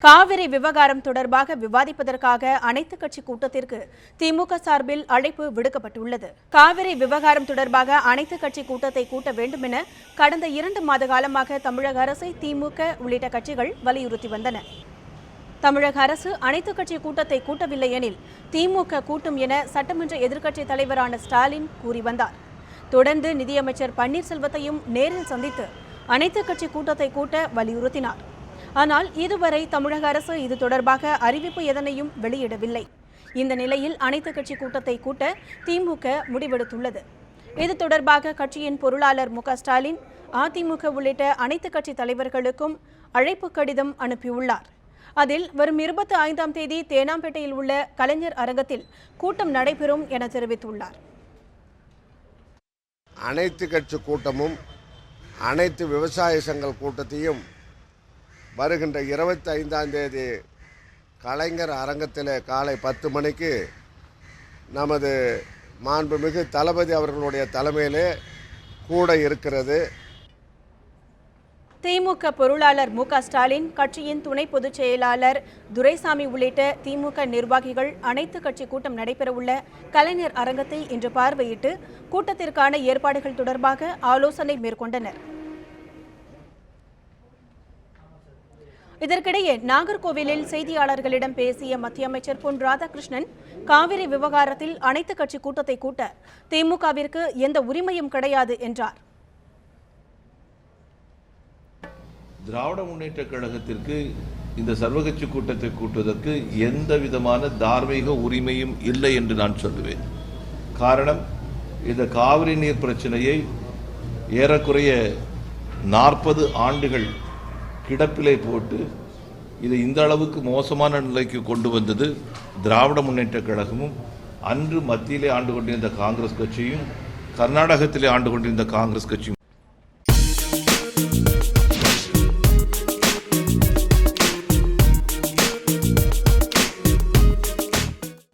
காவிரி விவகாரம் தொடர்பாக விவாதிப்பதற்காக அனைத்துக் கட்சி கூட்டத்திற்கு திமுக சார்பில் அழைப்பு விடுக்கப்பட்டுள்ளது. காவிரி விவகாரம் தொடர்பாக அனைத்துக் கட்சி கூட்டத்தை கூட்ட வேண்டும் என கடந்த 2 மாத காலமாக தமிழக அரசை திமுக உள்ளிட்ட கட்சிகள் வலியுறுத்தி வந்தன. தமிழக அரசு அனைத்துக் கட்சி கூட்டத்தை கூட்டவில்லை எனில் திமுக கூட்டும் என சட்டமன்ற எதிர்க்கட்சித் தலைவரான ஸ்டாலின் கூறி வந்தார். தொடர்ந்து நிதியமைச்சர் பன்னீர்செல்வத்தையும் நேரில் சந்தித்து அனைத்துக் கட்சி கூட்டத்தை கூட்ட வலியுறுத்தினார். ஆனால் இதுவரை தமிழக அரசு இது தொடர்பாக அறிவிப்பு எதனையும் வெளியிடவில்லை. இந்த நிலையில் அனைத்துக் கட்சி கூட்டத்தை கூட்ட திமுக முடிவெடுத்துள்ளது. இது தொடர்பாக கட்சியின் பொருளாளர் மு க ஸ்டாலின் அதிமுக உள்ளிட்ட அனைத்துக் கட்சி தலைவர்களுக்கும் அழைப்பு கடிதம் அனுப்பியுள்ளார். அதில் வரும் 25ஆம் தேதி தேனாம்பேட்டையில் உள்ள கலைஞர் அரங்கத்தில் கூட்டம் நடைபெறும் என தெரிவித்துள்ளார். அனைத்து கட்சி கூட்டமும் அனைத்து விவசாய சங்க கூட்டத்தையும் வருகின்ற 25ஆம் தேதி கலைஞர் அரங்கத்தில் காலை 10 மணிக்கு நமது மாண்புமிகு தளபதி அவர்களுடைய தலைமையிலே கூட இருக்கிறது. திமுக பொருளாளர் மு க ஸ்டாலின், கட்சியின் துணை பொதுச் செயலாளர் துரைசாமி உள்ளிட்ட திமுக நிர்வாகிகள் அனைத்து கட்சி கூட்டம் நடைபெறவுள்ள கலைஞர் அரங்கத்தை இன்று பார்வையிட்டு கூட்டத்திற்கான ஏற்பாடுகள் தொடர்பாக ஆலோசனை மேற்கொண்டனர். இதற்கிடையே நாகர்கோவிலில் செய்தியாளர்களிடம் பேசிய மத்திய அமைச்சர் பொன் ராதாகிருஷ்ணன், காவிரி விவகாரத்தில் அனைத்துக் கட்சி கூட்டத்தை கூட்ட திமுகவிற்கு எந்த உரிமையும் கிடையாது என்றார். திராவிட முன்னேற்ற கழகத்திற்கு இந்த சர்வகட்சி கூட்டத்தை கூட்டுவதற்கு எந்த விதமான தார்மீக உரிமையும் இல்லை என்று நான் சொல்லுவேன். காரணம், இந்த காவிரி நீர் பிரச்சனையை ஏறக்குறைய 40 ஆண்டுகள் கிடப்பிலை போட்டு இதை இந்த அளவுக்கு மோசமான நிலைக்கு கொண்டு வந்தது திராவிட முன்னேற்ற கழகமும், அன்று மத்தியிலே ஆண்டு கொண்டிருந்த காங்கிரஸ் கட்சியும், கர்நாடகத்திலே ஆண்டு கொண்டிருந்த காங்கிரஸ் கட்சியும்